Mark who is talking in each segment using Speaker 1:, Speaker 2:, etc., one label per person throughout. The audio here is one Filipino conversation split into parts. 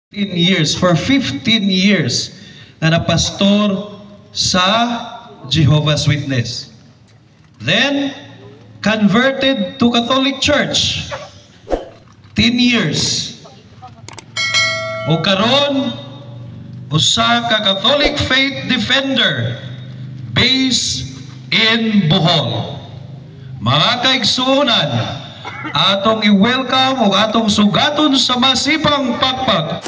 Speaker 1: years, for 15 years na napastor sa Jehovah's Witness. Then, converted to Catholic Church. 10 years. O karon, usa ka Catholic faith defender based in Bohol. Mga kaigsuonan, atong i-welcome o atong sugaton sa masipang pakpak.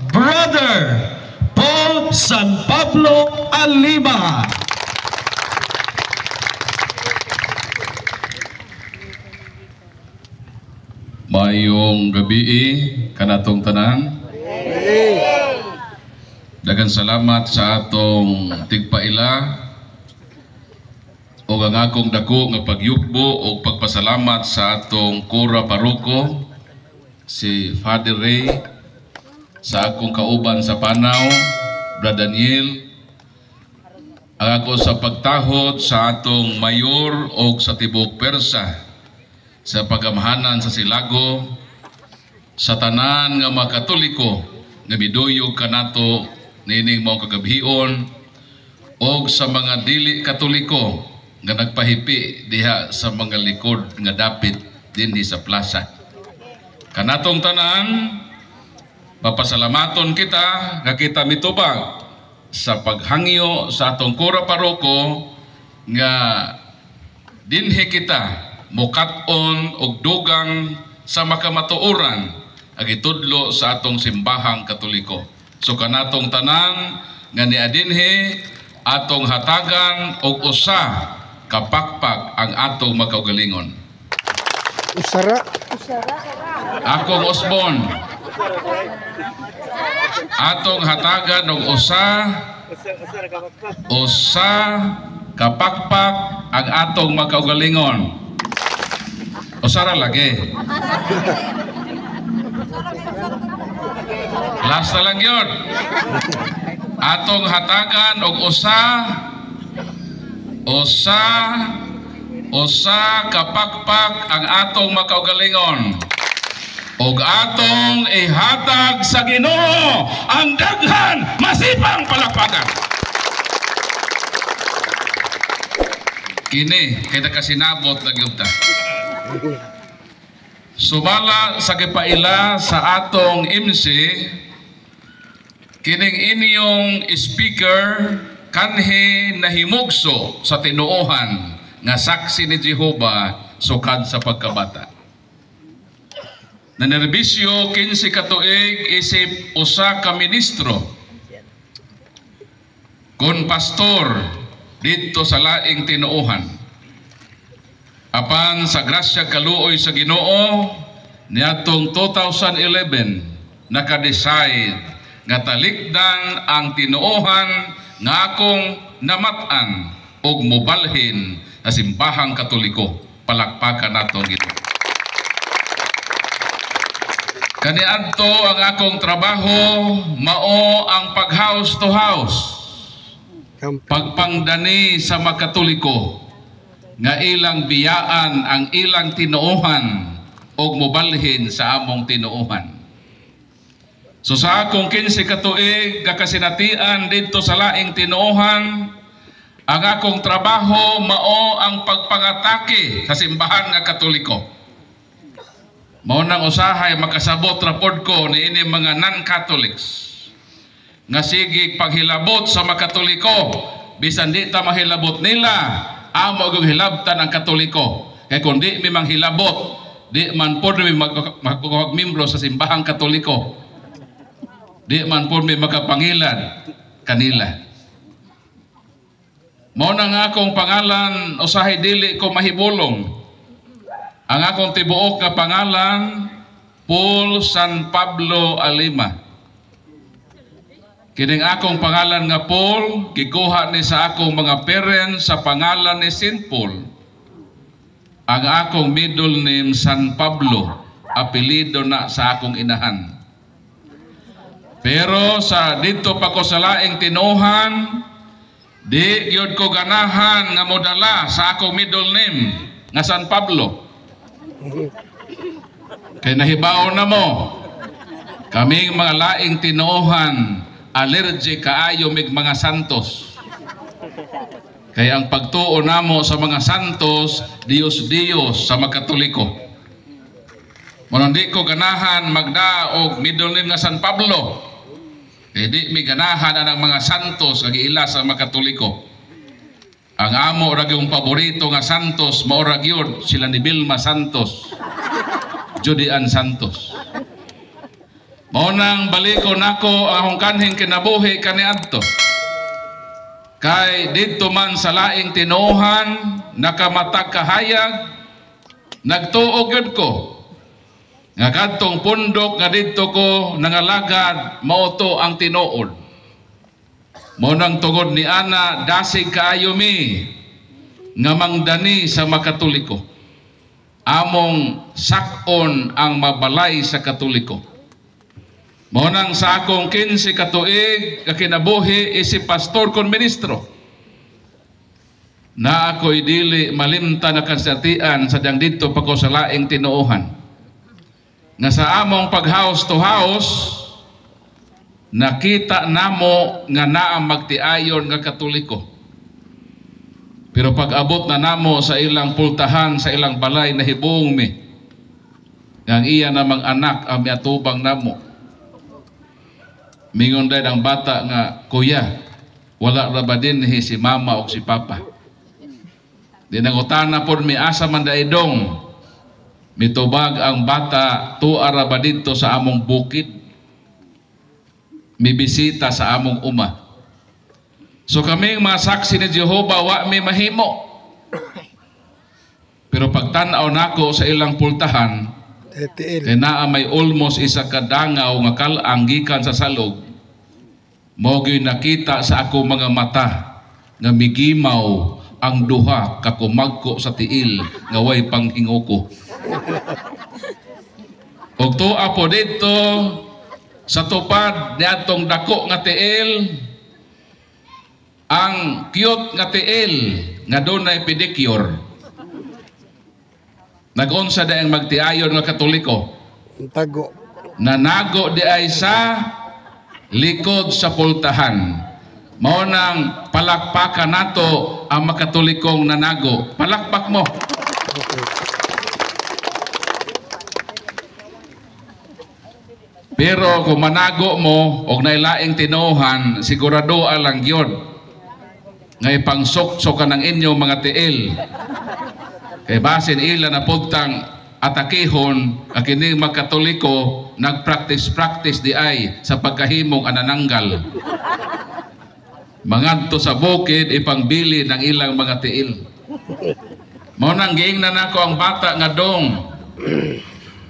Speaker 1: Brother Paul San Pablo Alima.
Speaker 2: Mayong gabi kanatong tanan. Daghang salamat sa atong tigpaila o ang akong dako nga pagyukbo o pagpasalamat sa atong kura paroko si Father Ray, sa akong kauban sa Panaw, Brother Daniel, ang ako sa pagtahod sa atong mayor o sa Tibok Persa, sa pagamahanan sa Silago, sa tanan nga mga Katoliko nga miduyog kanato nining mga kagabhion, o sa mga dili Katoliko nga nagpahipi diha sa mga likod nga dapit dinhi sa plaza. Kanatong tanan, mapasalamaton kita nga kita mitubag sa paghangyo sa atong kura paroko nga dinhi kita mukat-on og dugang sa makamatuoran agitudlo sa atong simbahang Katoliko. So kanatong tanan nga niadinhi atong hatagan og usa kapakpak ang atong makaugalingon.
Speaker 3: Usara.
Speaker 2: Akong Osbon. Atong hatagan og usa kapakpak ang atong makaugalingon. Usara lagi. Last na lang yun. Atong hatagan og usa kapakpak ang atong makaugalingon. Og atong ihatag sa Ginoo ang daghan masipang palakpakan. Kini kay nakasinabot na gyud ta. Sumala sa gipaila sa atong MC, kining inyong speaker kanhi nahimugso sa tinuohan nga saksi ni Jehova sukad sa pagkabata. Nanerbisyo 15 ka tuig isip usa ka ministro kun pastor dito sa laing tinuohan. Apan sa grasya kaluoy sa Ginoo niadtong 2011 naka-decide nga talikdan ang tinuohan nga akong namatan og mobalhin na simbahang Katoliko. Palakpakan nato Ginoo. Kaniadto ang akong trabaho mao ang pag-house to house, pagpangdani sa mga Katoliko nga ilang biyaan ang ilang tinuohan og mobalhin sa among tinuohan. So sa akong 15 ka tuig kakasinatian dito sa laing tinuohan, ang akong trabaho mao ang pagpangatake sa simbahan nga Katoliko. Mao nang usahay makasabot rapod ko niini mga non-Catholics nga sige paghilabot sa mga Katoliko bisan di ta mahilabot nila amo og hilabtan ang Katoliko. Kay kun di mi manghilabot, di man pod mi magmembro sa simbahang Katoliko. Di man pod mi makapangilan kanila. Mao na nga akong pangalan usahay dili ko mahibulong. Ang akong tibuok nga pangalan Paul San Pablo Alima. Kining akong pangalan nga Paul, gikuha ni sa akong mga parents sa pangalan ni Saint Paul. Ang akong middle name San Pablo, apelido na sa akong inahan. Pero sa dito pa ko sa laing tinuohan, di gyud ko ganahan nga modala sa akong middle name nga San Pablo. Kay nahibaw na mo, kaming mga laing tinuohan, allergic kaayo mig mga santos. Kaya ang pagtuo namo sa mga santos, Dios sa mga Katoliko. Manang di ko ganahan magdaog middle name nga San Pablo. Kaya di mi ganahan ang mga santos kag ila sa mga Katoliko. Ang amo ra gyung paborito nga santos mao ra gyud sila ni Vilma Santos. Judian Santos. Mao nang baliko nako ang akong kanhing kinabuhi kaniadto. Kay didto man sa laing tinuohan nakamatag kahayag nagtuog gyud ko nga kadtong pundok nga didto ko nangalagad mao to ang tinuod. Mao nang tungod ni ana dasig kaayo mi nga mangdani sa makatoliko. Among sakon ang mabalay sa Katoliko. Mao nang sa akong 15 katuig kinabuhi isip pastor kon ministro. Na ako'y dili malimta na kasertian sadyang dito pa ko sa laing tinuohan. Nga sa among pag house to house nakita namo nga naa magtiayon nga Katoliko. Pero pag abot na namo sa ilang pultahan, sa ilang balay na hibong mi, ang iya namang anak ang miatubang namo. Mingon dahil ang bata nga, kuya, wala ra ba din si mama o si papa? Di nangutana po mi asa man daidong, mitubag ang bata, tuara ba dito sa among bukid? Mibisita sa among uma. So kaming mga saksi ni Jehovah wa may mahimo. Pero pagtanaw nako sa ilang pultahan, kay naa may almost isa kadangaw nga kalang gikan sa salog. Mao gyud nakita sa ako mga mata nga migimaw ang duha ka kumagko sa tiil nga way panghinguko. Og tuwa po dito sa tupad ni atong dako nga tiil, ang cute nga tiil nga dunay pedicure. Nag-unsa daing magtiayon nga Katoliko.
Speaker 3: Tago.
Speaker 2: Nanago di ay sa likod sa pultahan. Mao nang palakpakan nato ang makatolikong nanago. Palakpak mo.
Speaker 3: Okay.
Speaker 2: Pero kung manago mo og nailaing tinuohan, sigurado lang gyud ngay pangsok-sok ka ng inyong mga tiil. Kay basin ila na pugtang atakihon akining magkatoliko nagpractice di ay sa pagkahimong anananggal. Mangadto sa bukid ipangbili ng ilang mga tiil. Mao nang giingnan nako ang bata nga dong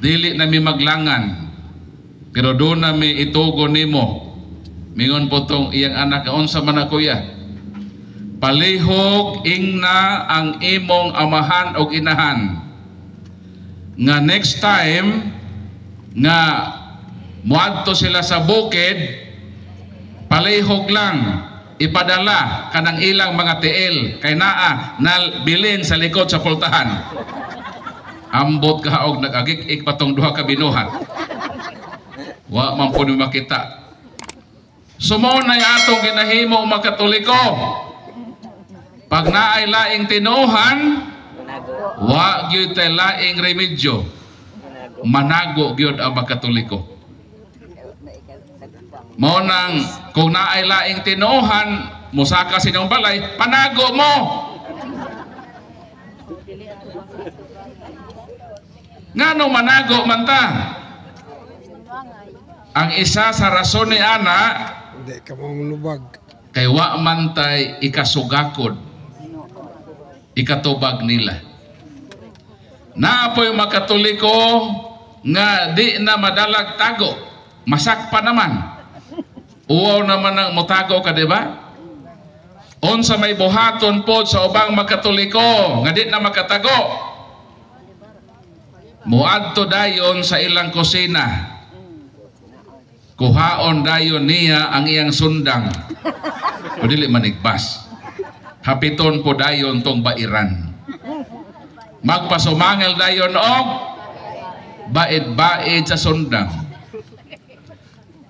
Speaker 2: dili na mi maglangan. Pero doon na mi itugo nimo. Mingon po tong iyang anak unsa man na kuya? Palihog ingna ang imong amahan o inahan nga next time nga muadto sila sa bukid, palihog lang ipadala kanang ilang mga tiil kay naa nalbilin sa likod sa pultahan. Ambot ka og nagagik-ik patong duha ka binuhat. Wa man po makita. Sumo na atong ginahimo mga Katoliko. Pag naay laing tinuohan, wa gyud tay laing remedyo. Manago gyud ang mga Katoliko. Mao nang kung naay laing tinuohan, musaka sa inyong balay, panago mo. Ngano manago man ta? Ang isa sa rason ni ana,
Speaker 3: Hindi ka mamulubag.
Speaker 2: kay wa man tay ikasugakod. Ikatubag nila. Naapoy mga Katoliko nga di na madalag tago. Masakpa naman. Uwaw naman ang mutago ka, diba? Unsa may buhaton po sa ubang mga Katoliko nga di na makatago. Muadto dayon sa ilang kusina. Kuhaon dayon niya ang iyang sundang. O dili manigbas. Hapiton po dayon tong bairan. Magpasumangil dayon og baid-baid sa sundang.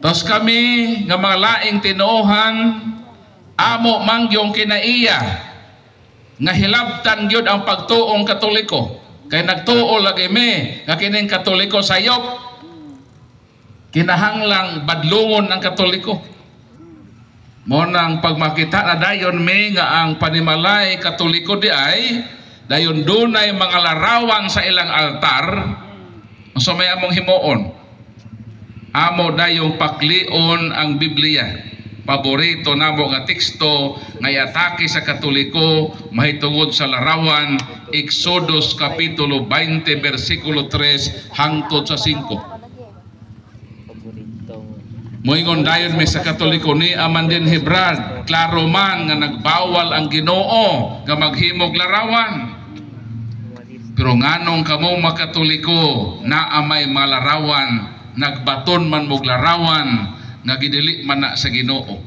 Speaker 2: Tapos kami nga mga laing tinuohan, amo mangyong kinaiya nga hilabtan gyud ang pagtuong Katoliko. Kay nagtuo lagi mi nga kining Katoliko sayop, kinahanglang badlungon ang Katoliko. Mo nang pagmakita na dayon mi nga ang panimalay Katoliko di ay dayon dunay mga larawan sa ilang altar, so may among himuon. Amo dayong paklion ang Biblia. Paborito namo nga teksto nga iatake sa Katoliko mahitungod sa larawan Exodus kapitulo 20 bersikulo 3 hangtod sa 5. Moingon dayon may sa Katoliko ni aman din Hebrad, klaro man nga nagbawal ang Ginoo nga maghimog larawan. Pero nganong kamo mga Katoliko na amay malarawan, nagbaton man mog larawan nga gidili man na sa Ginoo.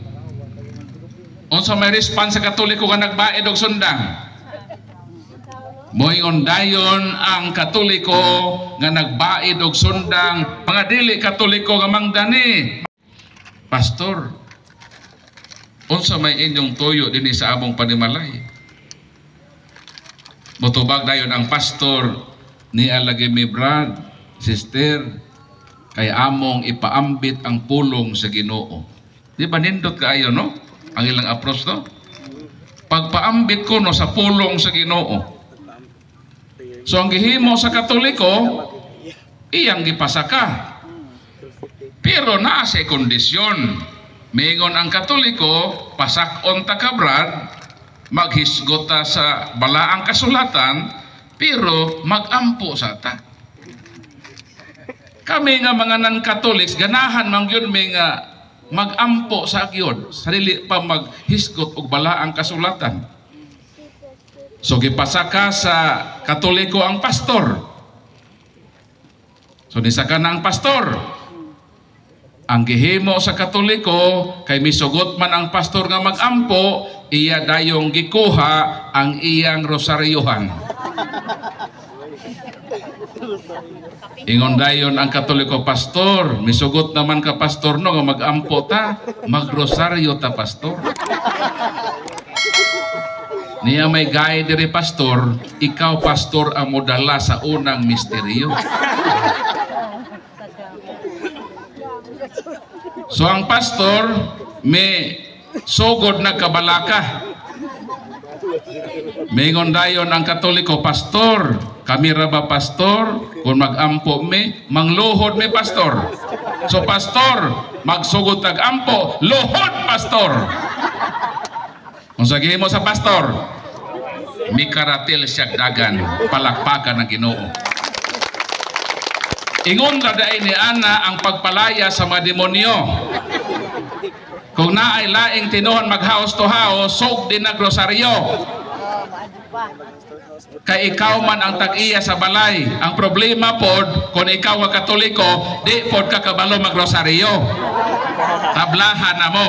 Speaker 2: Unsa may response sa Katoliko nga nagbaid og sundang? Moingon dayon ang Katoliko nga nagbaid og sundang, mga dili Katoliko nga mangdani. Pastor, unsa may inyong tuyo dinhi sa among panimalay? Motubag dayon ang pastor ni alagi mi brad, sister, kay among ipaambit ang pulong sa Ginoo. Di ba nindot kaayo no? Ang ilang approach no? Pagpaambit ko no sa pulong sa Ginoo. So ang gihimo sa Katoliko, iyang gipasaka. Pero naa sa kondisyon. Mingon ang Katoliko, pasakon ta kabrad, maghisgota sa balaang kasulatan, pero magampo sa ta. Kami nga mga non-Catholics, ganahan man yun may nga magampo sa agyon, sarili pa maghisgot og balaang kasulatan. So gipasaka sa Katoliko ang pastor. So nisaka na ang pastor. Ang gihimo sa Katoliko, kay misugot man ang pastor nga magampo, iya dayong gikuha ang iyang rosaryohan. Ingon dayon ang Katoliko, pastor, misugot naman ka pastor no nga magampo ta, magrosaryo ta pastor. Niya may gay diri pastor, ikaw pastor ang modala sa unang misteryo. So ang pastor may sugod na kabalaka. Mingon dayon ang Katoliko, pastor, kami ra ba pastor? Kung magampo mi, mangluhod mi pastor. So pastor, magsugod tag ampo, luhod pastor. Kung sagihin mo sa pastor, mikaratil siya dagan, palakpakan ng Ginoo. Ingon ra daay ni ana ang pagpalaya sa mga demonyo. Kung naay laing tinuhan mag-house to house, sog din na grosaryo. Kay ikaw man ang tag-iya sa balay. Ang problema pod, kung ikaw ang Katoliko, di pod ka kabalo mag-rosaryo. Tablahan na mo.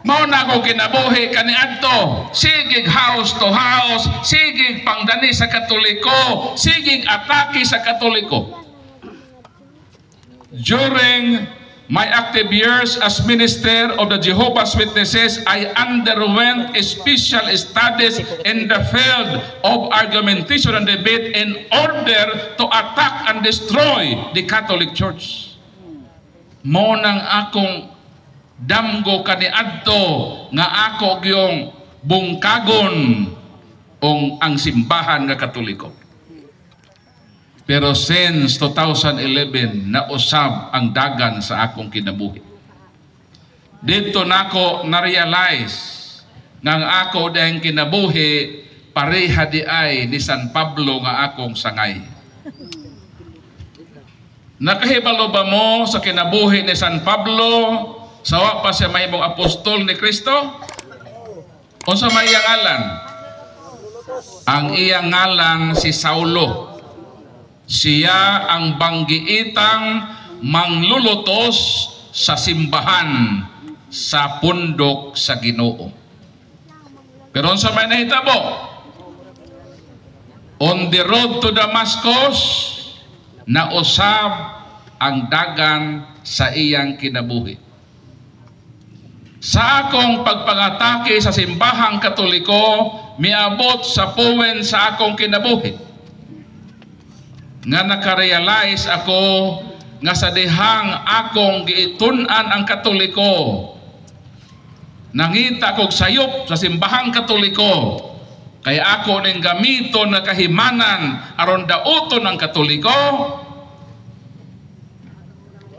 Speaker 2: Mao na ako kinabuhi kaniadto, sigig house to house, sigig pangdani sa Katoliko, sigig atake sa Katoliko. During my active years as minister of the Jehovah's Witnesses, I underwent special studies in the field of argumentation and debate in order to attack and destroy the Catholic Church. Mao nang akong damgo kaniadto nga ako gyung bungkagon ang simbahan nga Katoliko. Pero since 2011 nausab ang dagan sa akong kinabuhi. Dito nako na-realize nga ako dahil kinabuhi pareha di ay ni San Pablo nga akong sangay. Nakahibalo ba mo sa kinabuhi ni San Pablo? Sawa pa siya mahimong apostol ni Kristo? O sa may iyang ngalan? Ang iyang ngalan si Saulo. Siya ang banggiitang manglulutos sa simbahan sa pundok sa Ginoo. Pero sa may nahitabo, On the road to Damascus, nausab ang dagan sa iyang kinabuhi. Sa akong pagpangatake sa simbahang Katoliko, miabot sa puwen sa akong kinabuhi. Nga nakarealize ako nga sa dihang akong giitunan ang Katoliko, nangita kog sayop sa simbahang Katoliko, kaya ako ning gamiton na kahimanan aron dauton ang Katoliko,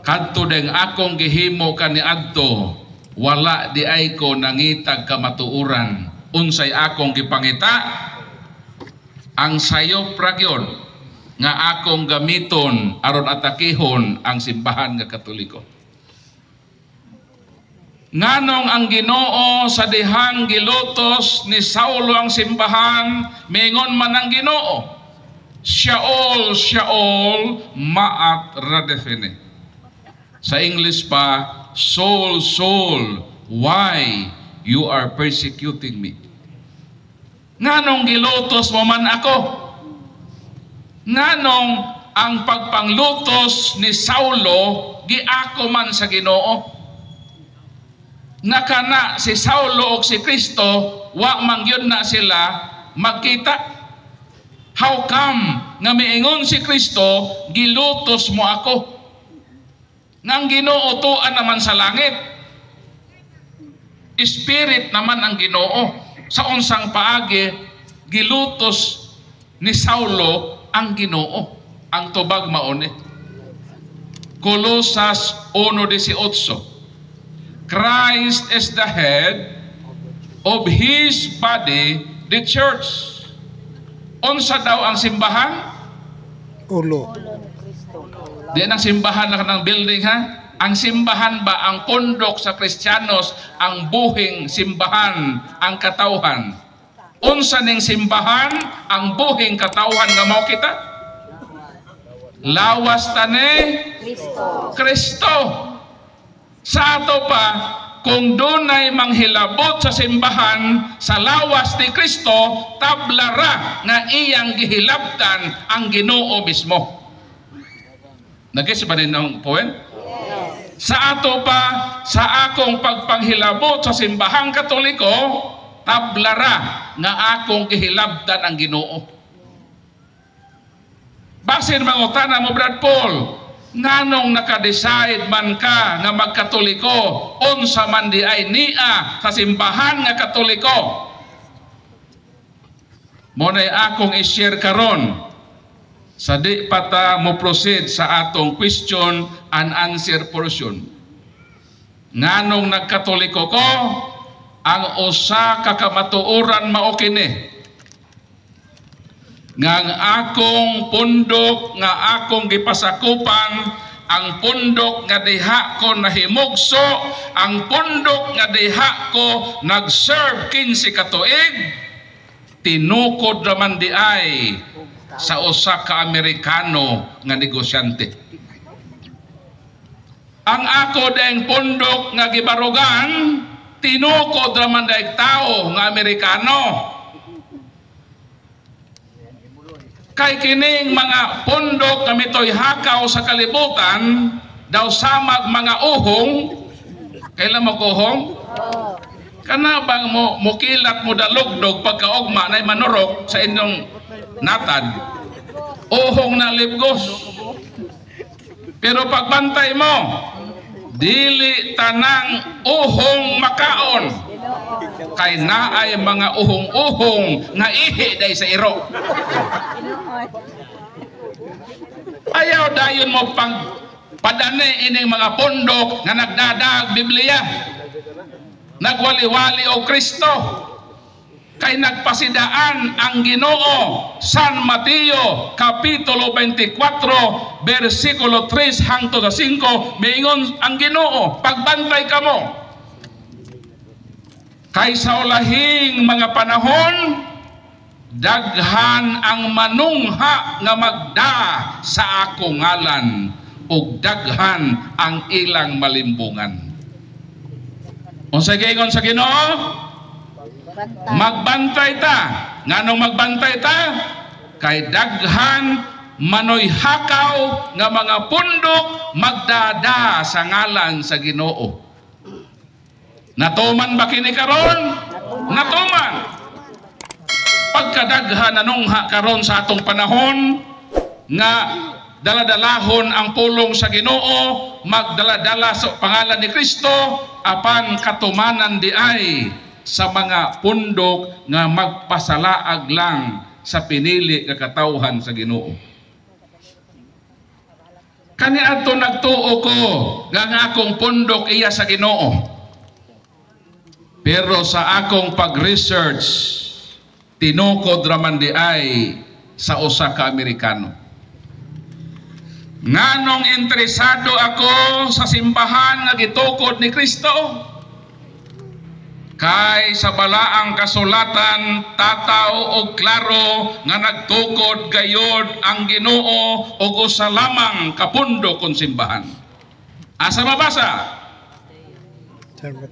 Speaker 2: kadto deng akong gihimo kaniadto, wala di ay ko nangitag kamatuuran. Unsay akong gipangita, ang sayop ragyon nga akong gamiton aron atakihon ang simbahan nga Katoliko. Nganong ang Ginoo sa dihang gilutos ni Saulo ang simbahan, mingon man ang Ginoo, Shaul, Shaul, ma'at radefene. Sa English pa, Saul, Saul, why you are persecuting me? Nganong gilutos mo man ako? Nganong ang pagpanglutos ni Saulo giako man sa Ginoo? Nakana si Saulo o si Kristo, wa man gyud na sila magkita. How come nga miingon si Kristo, gilutos mo ako? Nang Ginoo tuan naman sa langit. Spirit naman ang Ginoo. Sa unsang paagi, gilutos ni Saulo ang Ginoo. Ang tubag mauni. Colosas 1:18. Christ is the head of His body, the church. Unsa daw ang simbahan?
Speaker 3: Ulo.
Speaker 2: Di ang simbahan na ng building ha? Ang simbahan ba, ang pundok sa Kristiyanos, ang buhing simbahan, ang katawhan. Unsa ning simbahan, ang buhing katawhan nga mao kita? Lawas tani Kristo. Sa ato pa, kung dunay manghilabot sa simbahan sa lawas ni Kristo, tablara nga iyang gihilabtan ang Ginoo mismo. Nagis ba rin ang point? Sa ato pa, sa akong pagpanghilabot sa simbahang Katoliko, tablara nga akong gihilabtan ang Ginoo. Basin mangutana mo, Brad Paul, nganong naka-decide man ka nga magkatoliko, unsa man di ay niya sa simbahan nga Katoliko? Muna'y akong i-share karon sa di pata mo proceed sa atong question and answer portion. Nganong nagkatoliko ko, ang usa ka kamatuoran mao kini, nga ang akong pundok nga akong gipasakupan, ang pundok nga diha ko nahimugso, ang pundok nga diha ko nag-serve 15 ka tuig, tinukod naman di ay sa usa ka Amerikano nga negosyante. Ang ako daing pundok nga gibarugan, tinukod naman daig tao nga Amerikano. Kay kining mga pundok nga mitoy hakaw sa kalibutan, daw samag mga uhong. Kailan mo kuhong? Kana bang mo mukilat mo dalugdog pagkaugma na manurok sa inyong natad? Uhong na libgos. Pero pagbantay mo, dili tanang uhong makaon. Kay naay mga uhong-uhong nga ihi day sa iro. Ayaw dayon mo pang padane ining mga pundok nga nagdadag Biblia, nagwali-wali o Kristo. Kay nagpasidaan ang Ginoo, San Mateo kapitulo 24 versikulo 3 hangtod sa 5, miingon ang Ginoo, pagbantay kamo. Kay sa ulahing mga panahon, daghan ang manungha nga magda sa akong ngalan, ug daghan ang ilang malimbungan. Unsay giingon sa Ginoo? Magbantay ta. Nganong magbantay ta? kay daghan manoy hakaw nga mga pundok magdada sa ngalan sa Ginoo. Natuman ba kini karon? Natuman. Pagkadaghan nanungha karon sa atong panahon nga daladalahon ang pulong sa Ginoo, magdaladala sa pangalan ni Kristo, apan katumanan di ay sa mga pundok nga magpasalaag lang sa pinili nga katawhan sa Ginoo. Kaniadto nagtuo ko nga ang akong pundok iya sa Ginoo. Pero sa akong pag-research, tinukod raman di ay sa usa ka Amerikano. Nganong interesado ako sa simbahan nga gitukod ni Kristo? Kay sa balaang kasulatan tataw og klaro nga nagtukod gayod ang Ginoo og usa lamang kapundok kon simbahan. Asa mabasa?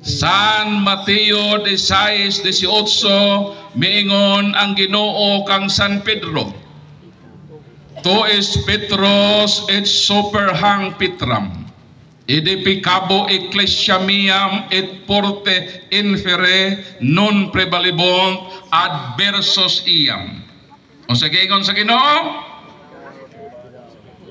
Speaker 2: San Mateo 16:18 miingon ang Ginoo kang San Pedro, Tois Petros et super hang Petram, edificabo ecclesia miam et porte infere non prevalibont adversos iam. O sa gingon sa Ginoo,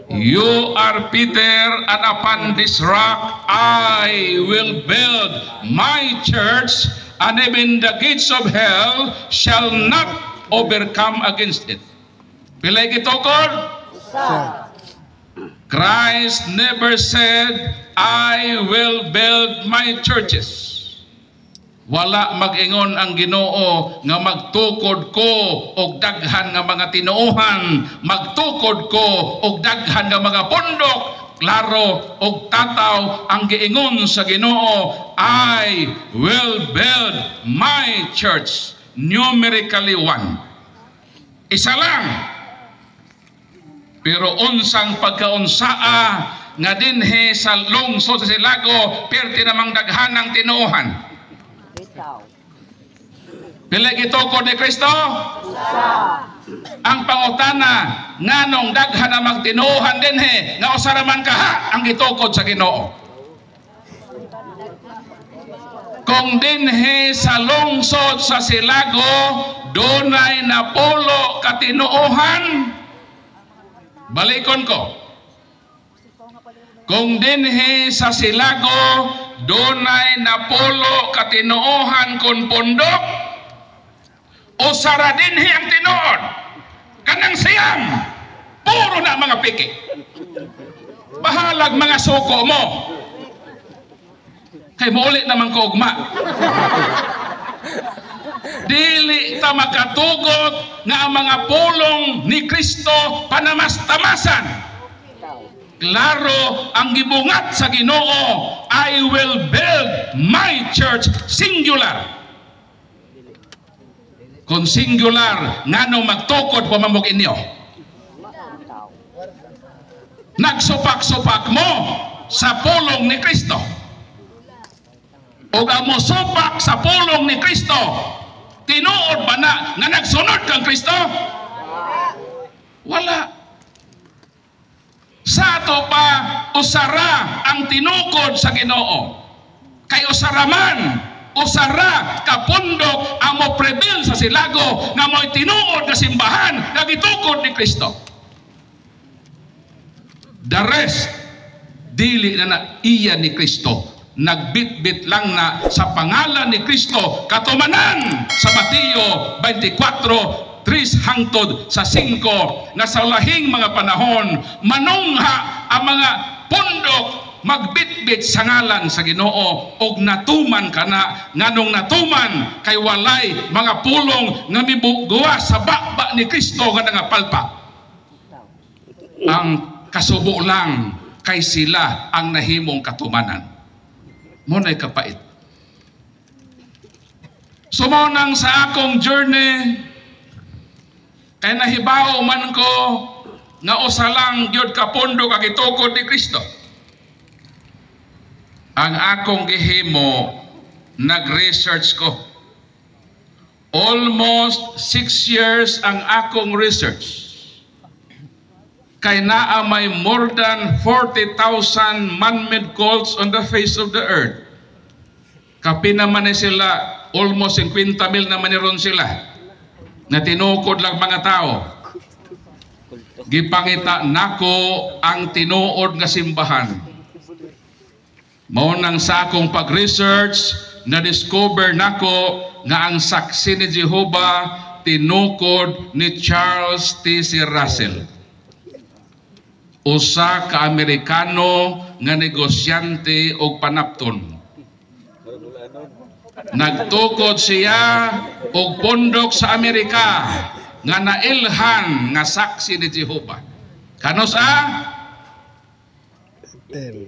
Speaker 2: you are Peter, and upon this rock I will build my church, and even the gates of hell shall not overcome against it. Pilay gitukod? Christ never said, I will build my churches. Wala mag-ingon ang Ginoo nga magtukod ko og daghan nga mga tinuohan, magtukod ko og daghan nga mga pundok. Klaro og tataw ang giingon sa Ginoo, I will build my church. Numerically one. Isa lang. Pero unsang pagkaunsaa nga dinhi sa lungsod sa Silago, perti namang daghanang tinuohan. Pila gitukod ni Kristo? Ang pangutana, nganong daghan na magtinuohan dinhi nga usa ra man kaha ang gitukod sa Ginoo? Kung dinhi sa lungsod sa Silago dunay napulo ka tinuohan, balikon ko. Kung dinhi sa Silago dunay napulo ka tinuohan kon pundok, o sara dinhi ang tinuod kanang siyam puro na mga piki, bahalag mga suko mo kay maulit naman ko ugma. Dili ta makatugot nga ang mga pulong ni Kristo panamas-tamasan. Klaro ang gibungat sa Ginoo, I will build my church, singular. Kung singular, nganong magtukod pamamog inyo? Nagsupak-supak mo sa pulong ni Kristo. O mo supak sa pulong ni Kristo, tinuod ba na nga nagsunod kang Kristo? Wala. Sa ato pa usara ang tinukod sa Ginoo. Kay usara man, usara kapundok ang mo prebil sa Silago nga mo'y tinuod na simbahan na gitukod ni Kristo. The rest, dili na iya ni Kristo. Nagbitbit lang na sa pangalan ni Kristo katumanan sa Mateo 24:3 hangtod sa 5 na sa lahing mga panahon manungha ang mga pundok magbitbit sa ngalan sa Ginoo og natuman kana, nganong natuman kay walay mga pulong nga mibugawa sa bakba ni Kristo nga nangapalpak. Ang kasubo lang kay sila ang nahimong katumanan. Muna'y kapait. Sumonang sa akong journey kay nahibaw man ko nga usa lang gyud ka pundok ang gitukod ni Kristo. Ang akong gihimo, nag-research ko. Almost 6 years ang akong research. kay naa may more than 40,000 man-made cults on the face of the earth. Kapina man sila, almost 50,000 naman niron sila, na tinukod lang mga tao. Gipangita nako ang tinuod nga simbahan. Mao nang sa akong pag-research, na-discover nako nga ang saksi ni Jehovah tinukod ni Charles T.C. Russell, usa ka Amerikano nga negosyante og panapton. Nagtukod siya og pundok sa Amerika nga nailhan nga saksi ni Jehovah. Kano sa?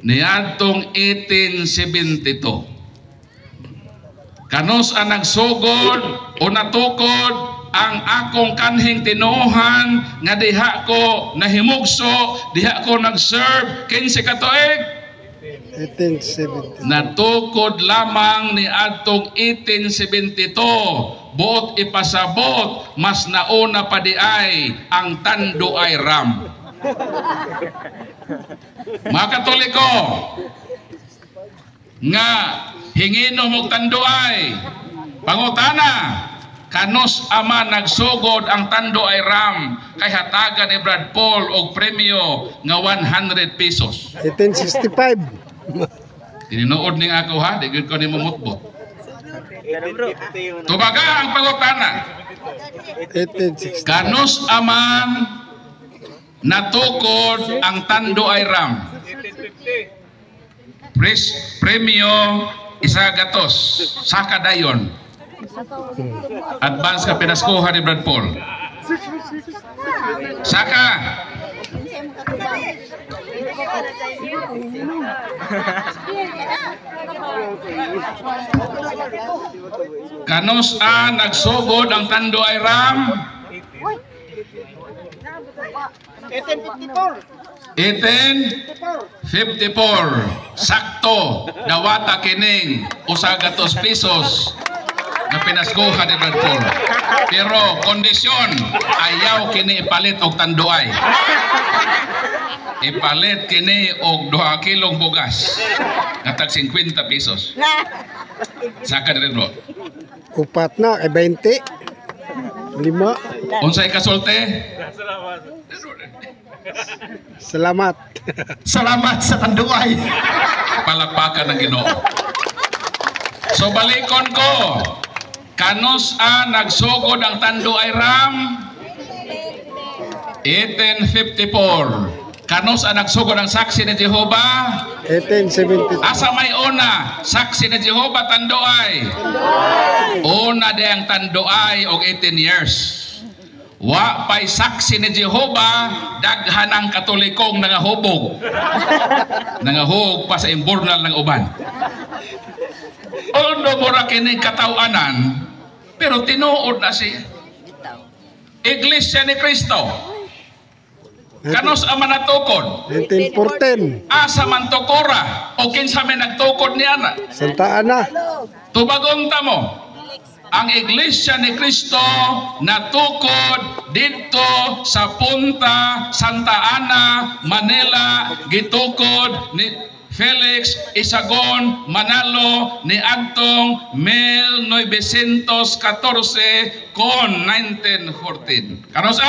Speaker 2: Niadtong 1872. Kanos ang nagsugod o natukod ang akong kanhing tinuohan nga diha ko nahimugso, diha ko nag-serve 15 ka tuig.
Speaker 3: 1870.
Speaker 2: Natukod lamang ni adtong 1872, buot ipasabot mas nauna pa di ay ang Tanduay Ram. Mga Katoliko, nga hinginom og Tanduay, pangutana, kanos ama nagsugod ang Tanduay Ram kay hatagan ni Brad Paul og premyo nga 100 pesos.
Speaker 3: 1865.
Speaker 2: Tininood ning ako ha, di gyud ko ni mamutbot. Tubaga ang pangutana,
Speaker 3: 1860.
Speaker 2: kanos aman natukod ang Tanduay Ram? Premyo isa gatos, saka dayon. Advance ka pinaskuha ni Brad Paul. Saka. Kanos nagsugod ang Tanduay Ram? 1854. Sakto dawata kining usa gatos pesos na pinaskuha ni Brad Paul. Pero kondisyon, ayaw kini ipalit og Tanduay. Ipalit kini og 2 kilong bugas nga tag 50 pesos. Saka dire bro.
Speaker 3: Upat na kay 20. 5.
Speaker 2: Unsay kasulti?
Speaker 3: Salamat.
Speaker 1: Salamat sa Tanduay.
Speaker 2: Palakpakan ng Ginoo. So balikon ko, kanos nagsugod ang Tanduay Ram? 1854. Kanos nagsugod ang saksi ni Jehovah?
Speaker 3: 1872.
Speaker 2: Asa may una, saksi ni Jehovah Tanduay. Una di ang Tanduay og 18 years. Wa pay saksi ni Jehovah, daghan ang Katolikong nangahubog. Nangahug pa sa imburnal ng uban. Although mura kining katawanan, pero tinuod na siya. Iglesia ni Cristo. Kanos ang manatukod?
Speaker 3: 1914.
Speaker 2: Asa man tukura o kinsa may nagtukod niya na.
Speaker 3: Santa Ana.
Speaker 2: Tubagong tamo. Ang Iglesia ni Cristo natukod dito sa Punta Santa Ana, Manila, gitukod ni Felix Isagon Manalo ni adtong 1914 kon 1914. Kanos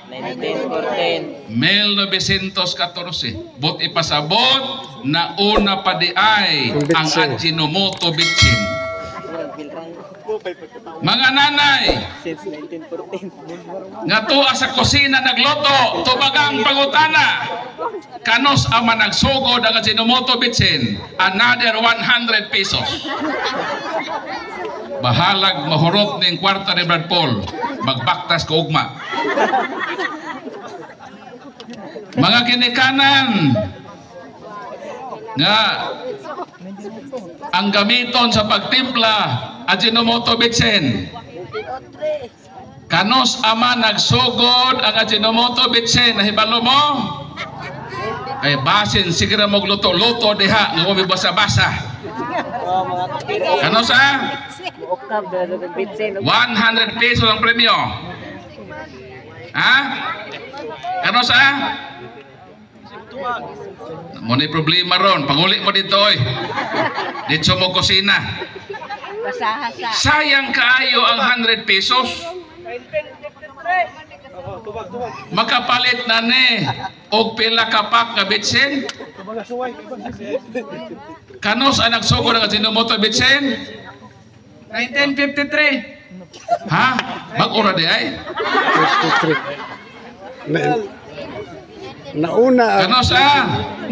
Speaker 4: 1914.
Speaker 2: 1914. Bot ipasabot na una pa di ay ang Ajinomoto Bitchin. Mga nanay,
Speaker 4: Since 1914.
Speaker 2: nga tuwa sa kusina nagloto, tubagang pangutana. Kanos ang managsugod ang Ajinomoto Bitchin? Another 100 pesos. Bahalag mahurot ning kwarta ni Brad Paul, magbaktas ko ugma. Mga kinikanan nga ang gamiton sa pagtimpla Ajinomoto Bitchin. Kanos ama nagsugod ang Ajinomoto Bitchin? Nahibalo mo? Kay basin sige ra mo luto-luto diha nga mo basa-basa. Kanos
Speaker 4: Oktab na sa bitsin.
Speaker 2: 100 pesos ang premyo. Ha? Kano sa? Mo ni problema ron, panguli mo dito oy. Dito mo kusina.
Speaker 5: Basahasa.
Speaker 2: Sayang kaayo ang 100 pesos. Makapalit na ni og pila ka pack nga bitsin. Kanos ang nagsugod nga Ajinomoto bitsin?
Speaker 6: 1953.
Speaker 2: Ha? Mag-ura di ay?
Speaker 3: 53. Nauna ang
Speaker 2: Kanos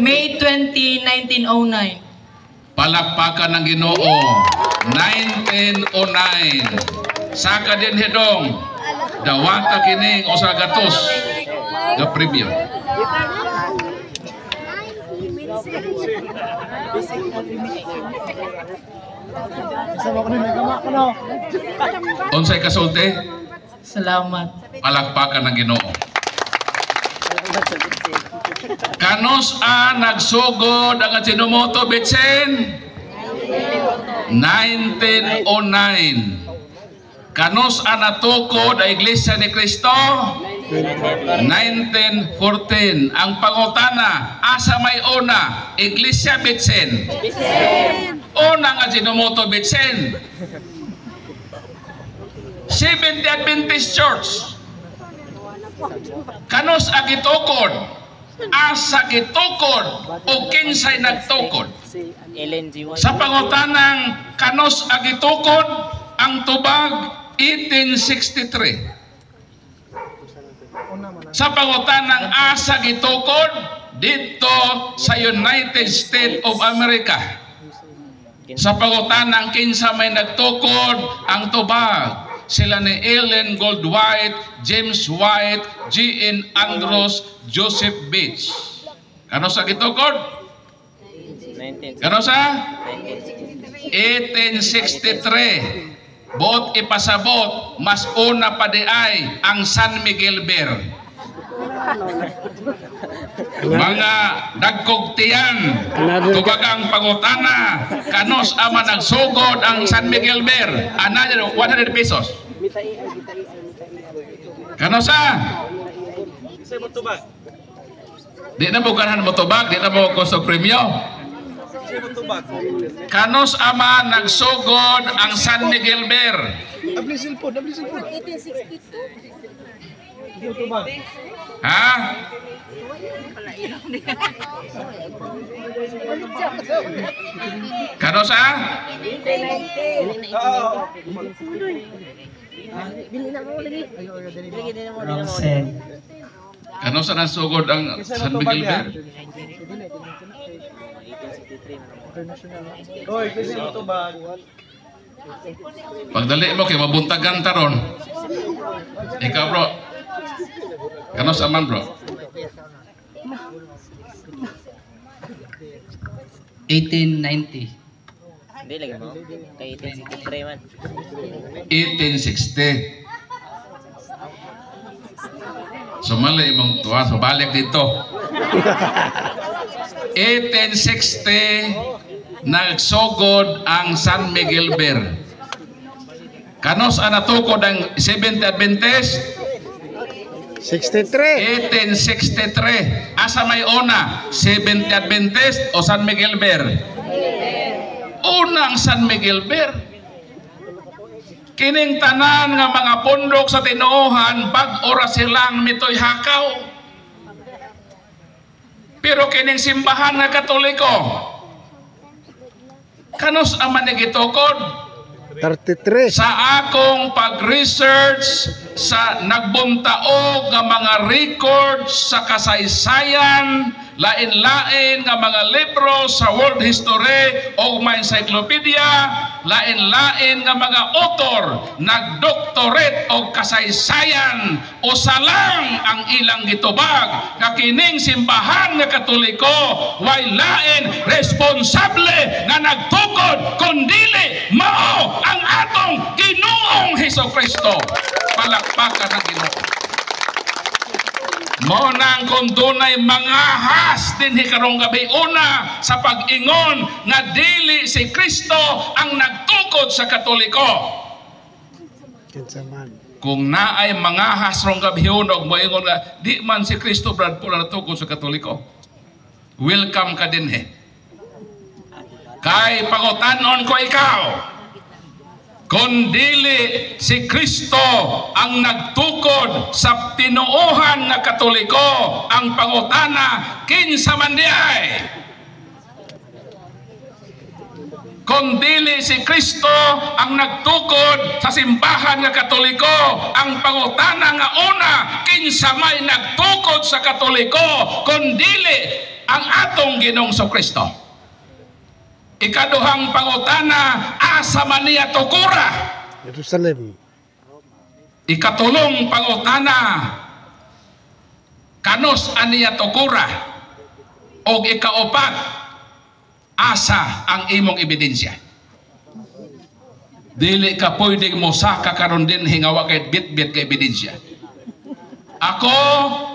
Speaker 5: May 20, 1909.
Speaker 2: Palakpakan ng Ginoo. 1909. Saka din hedong. Dawata kining usa gatos. Ga preview. Unsay kasulti?
Speaker 5: Salamat.
Speaker 2: Palakpakan ng Ginoo. Kanos nagsugod ang Ajinomoto bitsin? 1909. Kanos natukod ang Iglesia ni Cristo? 1914. Ang pangutana, asa may una? Iglesia bitsin? Una ang Ajinomoto bitsin? Seventh Adventist Church. Kanos agitukod? Asa gitukod o kinsay nagtukod?
Speaker 4: Ellen G. White.
Speaker 2: Sa pangutanang kanos agitukod ang tubag 1863. Sa pangutanang asa gitukod dito sa United States of America. Sa pangutanang kinsa may nagtukod ang tubag, sila ni Ellen Goldwhite, James White, G.N. Andrews, Joseph Bates. Kano sa gitukod?
Speaker 4: 19.
Speaker 2: Kano sa? 1863. Bot ipasabot, mas una pa di ay ang San Miguel Bear. Mga dagkog tiyan, tubagang pangutana, kanos ama nagsugod ang San Miguel Bear. Another 100 pesos. Kanos Di na mo ganahan mo tubag, di na mo gusto premyo. Kanos ama nagsugod ang San Miguel Bear. Ha? Kanos Kanos nagsugod ang San Miguel Bear? Pagdali mo kay mabuntagan taron. Ikaw bro. Kanos aman bro?
Speaker 5: 1890.
Speaker 4: Hindi lagi mo. Kay 1863 man.
Speaker 2: 1860. Sumali imong tuwa, so balik dito. 1860 nagsugod ang San Miguel Bear. Kanos natukod ang Seventh Adventist?
Speaker 3: 63.
Speaker 2: 1863. Asa may una? Seventh Adventist o San Miguel Bear? Unang San Miguel Bear. Kining tanan nga mga pundok sa tinuohan, bag-ora silang mitoy hakaw. Pero kining simbahan nga Katoliko, kanos ang manigitukod?
Speaker 3: 33.
Speaker 2: Sa akong pag-research sa nagbuntaog nga mga records sa kasaysayan, lain-lain nga mga libro sa world history o mga encyclopedia, lain-lain nga mga author nagdoktorate o kasaysayan o salang ang ilang gitubag nga kining simbahan nga Katoliko way lain responsable nga nagtukod kundili mao ang atong Ginoong Hesukristo. Palakpakan ang Ginoo. Mo nang kung dunay mga has din karong gabi una sa pag-ingon nga dili si Kristo ang nagtukod sa Katoliko.
Speaker 3: Kinsa man.
Speaker 2: kung naay mga hasrong gabihon og moingon nga di man si Kristo brad pula natukod sa Katoliko, welcome ka din kay pangutanon ko ikaw, kung dili si Kristo ang nagtukod sa tinuohan nga Katoliko, ang pangutana kinsa man diay. Kung dili si Kristo ang nagtukod sa simbahan nga Katoliko, ang pangutana nga una, kinsa may nagtukod sa Katoliko, kung dili ang atong Ginoong Kristo. Ikaduhang pangutana, asa man niya tukura?
Speaker 3: Jerusalem.
Speaker 2: Ikatulong pangutana, kanos aniya tukura? Og ikaupat, asa ang imong ebidensya? Dili ka pwedeng mo saka karon din hingawa kay bit-bit ka ebidensya. Ako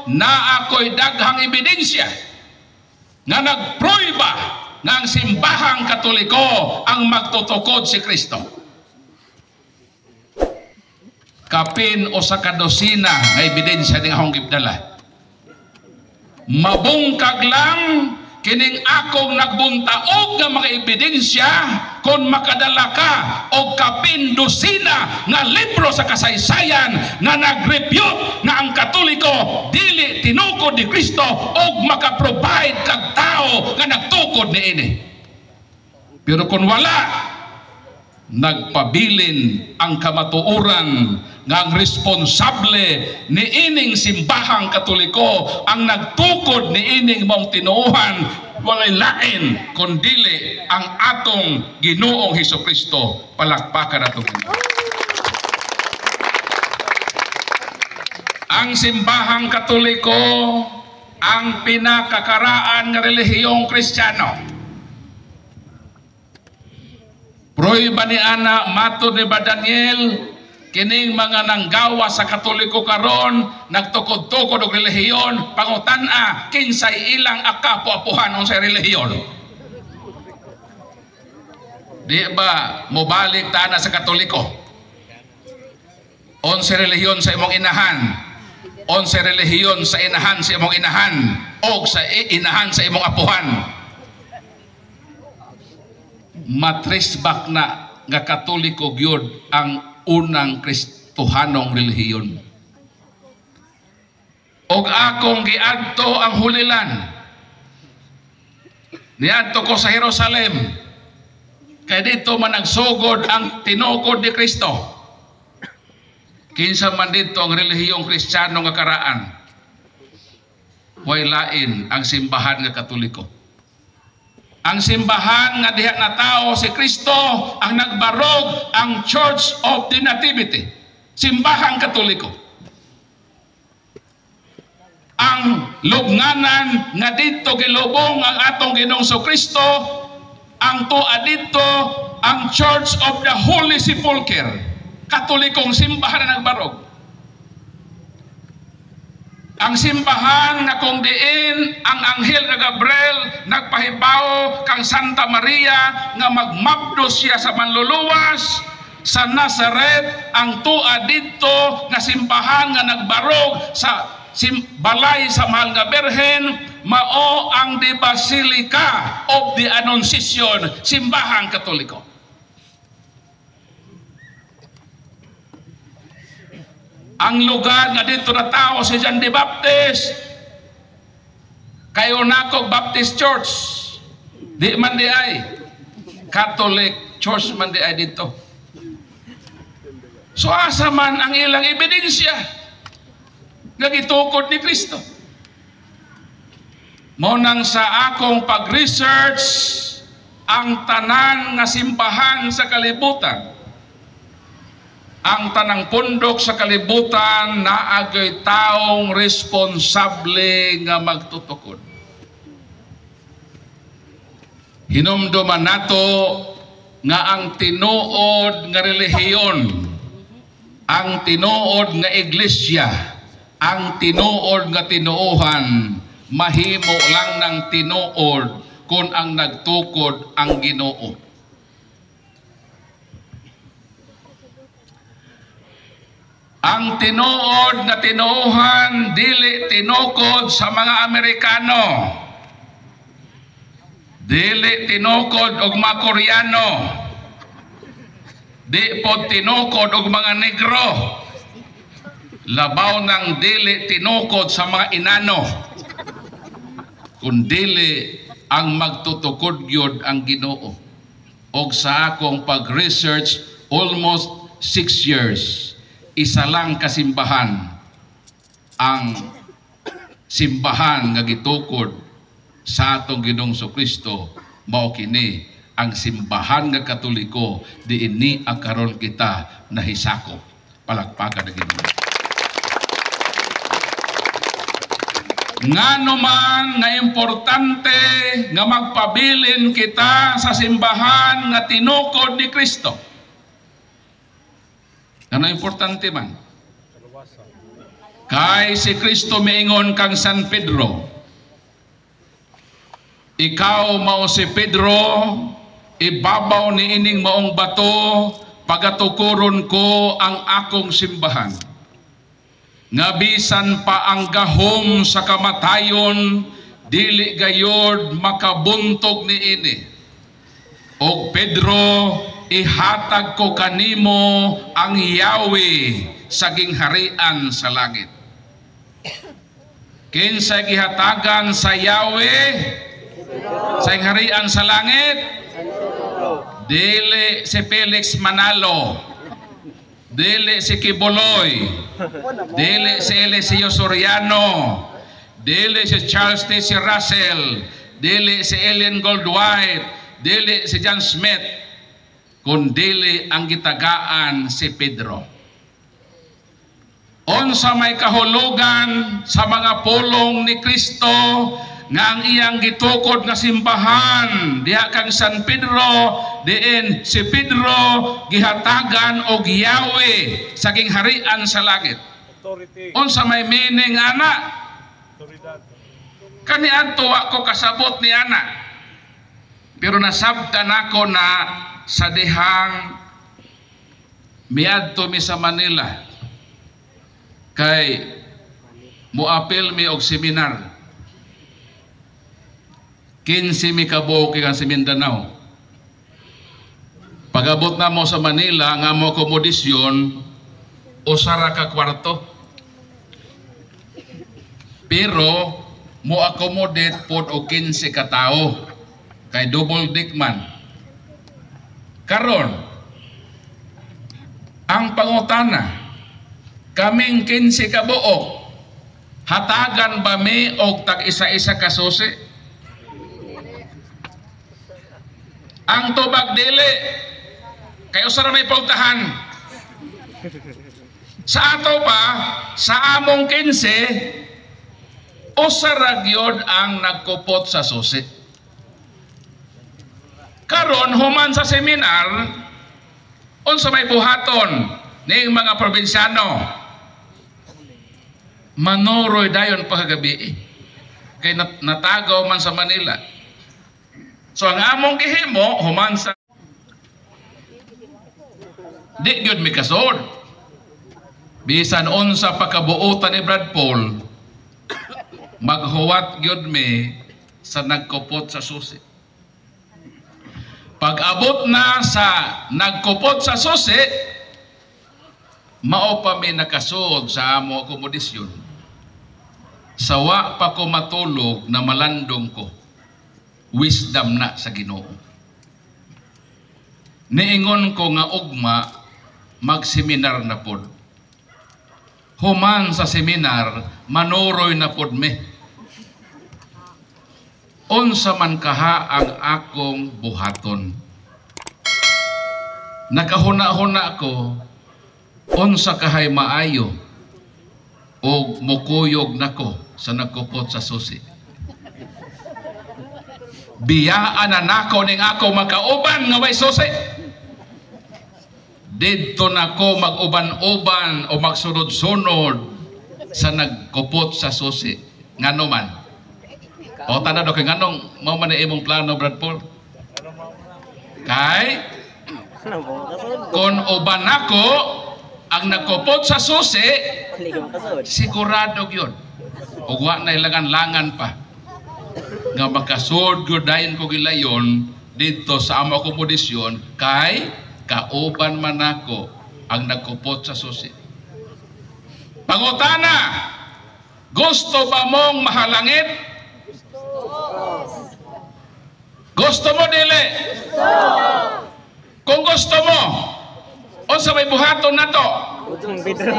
Speaker 2: na ako'y daghang ebidensya nga nagpruiba nga ang simbahang Katoliko ang magtutukod si Kristo. Kapin o sa kadosina nga ebidensya ning akong gibdala. Mabungkag lang kining akong nagbuntaog nga mga ebidensya kung makadala ka og kapin dosina nga libro sa kasaysayan nga nag-refute nga ang Katoliko dili tinukod ni Kristo og maka-provide kag tao nga nagtukod niini. Pero kung wala, nagpabilin ang kamatuoran nga ang responsable ni ining simbahang Katoliko ang nagtukod ni ining mong tinuohan, walay lain kundili ang atong Ginoong Hesukristo. Palakpakan nato. Ang simbahang Katoliko ang pinakakaraan nga relihiyong Kristiyano. Proiba ni ana matod ni Daniel, kining mga nanggawa sa Katoliko karon nagtukod-tukod og relihiyon, pangutan-a kinsay ilang akapo-apuhan unsay relihiyon. Di ba mobalik ta na sa Katoliko? Unsay relihiyon sa imong inahan, unsay relihiyon sa inahan sa imong inahan, og sa inahan sa imong apuhan. Matrisbak na nga Katoliko gyud ang unang Kristohanong relihiyon. Og akong giadto ang hulilan, niadto ko sa Jerusalem, kay dito man nagsugod ang tinukod ni Kristo. Kinsa man dito ang relihiyong Kristiyano nga karaan, way lain ang simbahan nga Katoliko. Ang simbahan nga diha na tao si Kristo ang nagbarog ang Church of the Nativity, simbahang Katoliko. Ang lubnganan nga dito gilubong ang atong Ginoong Kristo, ang tuwa dito ang Church of the Holy Sepulchre, Katolikong simbahan na nagbarog. Ang simbahan nga kung diin ang anghel nga Gabriel nagpahibaw kang Santa Maria nga magmabdo siya sa manluluwas sa Nazaret, ang tua dito nga simbahan nga nagbarog sa balay sa mahal nga Birhen, mao ang the Basilica of the Annunciation, simbahang Katoliko. Ang lugar nga dito na tao si John the Baptist, kayo nakog Baptist Church, di man di ay Catholic Church man di ay dito. So asa man ang ilang ebidensya nga gitukod ni Kristo? Mo nang sa akong pag-research ang tanan nga simbahan sa kalibutan, ang tanang pundok sa kalibutan naagay taong responsable nga magtutukod. Hinumduman nato nga ang tinuod nga relihiyon, ang tinuod nga iglesia, ang tinuod nga tinuohan, mahimo lang ng tinuod kung ang nagtukod ang Ginoo. ang tinuod na tinuohan dili tinukod sa mga Amerikano, dili tinukod og mga Koreano, di pod tinukod og mga negro, labaw ng dili tinukod sa mga inano, kundili ang magtutukod yun ang Ginoo. Og sa akong pag-research, almost 6 years, isa lang kasimbahan ang simbahan nga gitukod sa atong Ginoong Kristo, mao kini ang simbahan nga Katoliko diini ang karon kita nahisako. Palakpakan na Ginoo. Ngano man nga importante nga magpabilin kita sa simbahan nga tinukod ni Kristo. Ano importante man? Kay si Kristo miingon kang San Pedro, ikaw mao si Pedro, ibabaw ni ining maong bato, pagatukuron ko ang akong simbahan. Nga bisan pa ang gahom sa kamatayon, dili gayod makabuntog ni ini. O Pedro, ihatag ko kanimo ang Yahweh sa gingharian sa langit. Kinsa gihatagan sa Yahweh sa gingharian sa langit? Dili si Felix Manalo, dili si Kibuloy, dili si Eliseo Soriano, dili si Charles T. C. Russell, dili si Ellen Goldwhite, dili si John Smith, kundili ang gitagaan si Pedro. Unsa may kahulugan sa mga pulong ni Kristo nga ang iyang gitukod na simbahan diha kang San Pedro, diin si Pedro gihatagan og Yahweh sa gingharian sa langit. Unsa may meaning ana? Kaniadto ako kasabot ni ana. Pero nasabtan ako na sa dihang miadto mi sa Manila kay muapil mi og seminar. 15 mi kabuok kang sa Mindanao. Pag-abot na mo sa Manila nga mo akomodisyon usara ka kwarto. Pero mo accommodate pod og 15 ka tawo kay double deck man. Karon ang pangutana, kaming 15 ka buok, hatagan ba mi og tag isa-isa ka susi? Ang tubag dili kay usara may pultahan. Sa ato pa, sa among 15, usara gyud ang nagkupot sa susi. Karon human sa seminar, unsa may buhaton ning mga probinsyano? Manoroy dayon paggabi kay natagaw man sa Manila. So ang among gihimo human sa di gyud mi kasod. Bisan unsa pagkabuotan ni Brad Paul, maghuwat gyud mi sa nagkupot sa susi. Pag abot na sa nagkupot sa susi, mao pa mi nakasud sa amo akomodisyon. Sawa pa ko matulog na malandong ko. Wisdom na sa Ginoo. Niingon ko nga ugma magseminar na pod. Human sa seminar manuroy na pod me. Unsa man kaha ang akong buhaton. Nakahuna-huna ko unsa kahay maayo o mukuyog nako sa nagkupot sa susi. Biyaan na nako ning ako makauban nga way susi. Didto nako mag-uban-uban o magsunod-sunod sa nagkupot sa susi. Ngano man? O tanan do kay nganong mao man imong plano, Brad Paul? Kay kon uban nako ang nagkupot sa susi,
Speaker 4: Dili ka makasod.
Speaker 2: sigurado yun. O wa na ilangan-langan pa. Nga makasod ko dayon ko gilayon dito sa amo komodisyon kay kauban man ako ang nagkupot sa susi. Pangutana, gusto ba mong mahalangit? Gusto mo dili? Kung gusto mo, o sa may buhaton na to,
Speaker 4: Utong Pedro.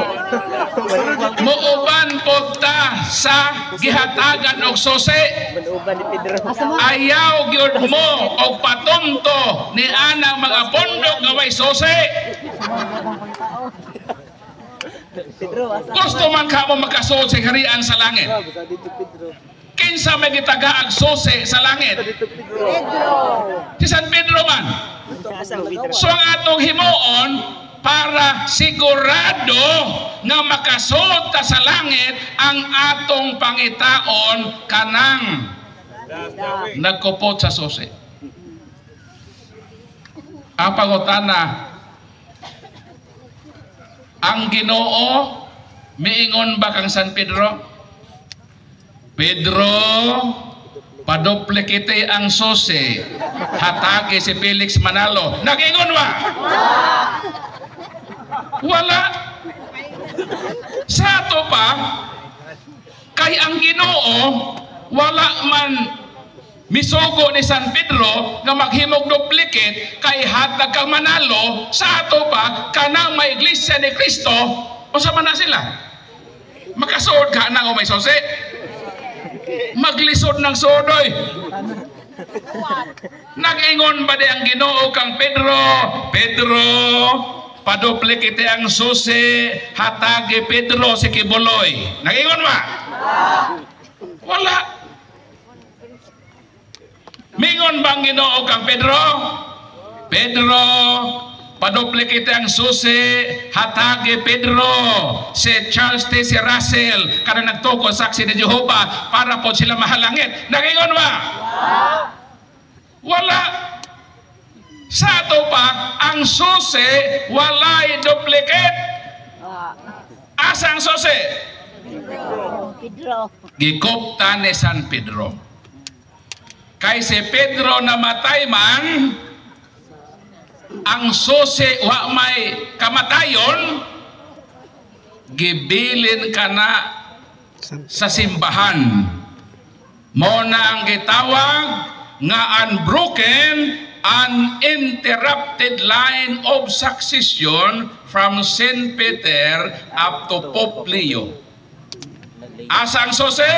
Speaker 2: muuban po ta sa gihatagan og susi.
Speaker 4: Manuban ni Pedro.
Speaker 2: Ayaw gyud mo og patunto ni anang mga pundok nga way susi.
Speaker 4: Pedro, asa?
Speaker 2: Gusto man ka mo makasuod sa harian sa langit.
Speaker 4: Dito Pedro.
Speaker 2: Kinsa may gitagaag susi sa langit? Si San Pedro man.
Speaker 4: Asa Pedro?
Speaker 2: So ang atong himuon para sigurado nga makasud ta sa langit ang atong pangitaon kanang nagkupot sa susi. Ang pangutana, ang Ginoo miingon ba kang San Pedro? Pedro, paduplikite ang susi, hatagi si Felix Manalo. Nagingon ba? Wala. Sa ato pa, kay ang Ginoo, wala man misugo ni San Pedro nga maghimog duplicate kay hatag kang Manalo. Sa ato pa, kanang may iglesia ni Kristo, o sa man na sila? Makasuod ka na o may susi? Maglisod ng sodoy. Nag-ingon ba di ang Ginoo kang Pedro? Pedro, paduplikite ang susi, hatagi Pedro si Kibuloy. Nag-ingon ba? Wala. Mingon bang Ginoo kang Pedro? Pedro, paduplikite ang susi, hatagi Pedro si Charles T. C. Russell kada nagtuko saksi ni Jehovah para po sila mahalangit. Nag-ingon ba? Wala. Sa ato pa, ang susi walay duplicate. Asa ang susi?
Speaker 4: Pedro.
Speaker 2: Gikupta ni San Pedro. Kay si Pedro namatay man, ang susi wa may kamatayon, gibilin ka na sa simbahan. Mo na ang gitawag nga unbroken, uninterrupted line of succession from St. Peter up to Pope Leo. Asa ang susi?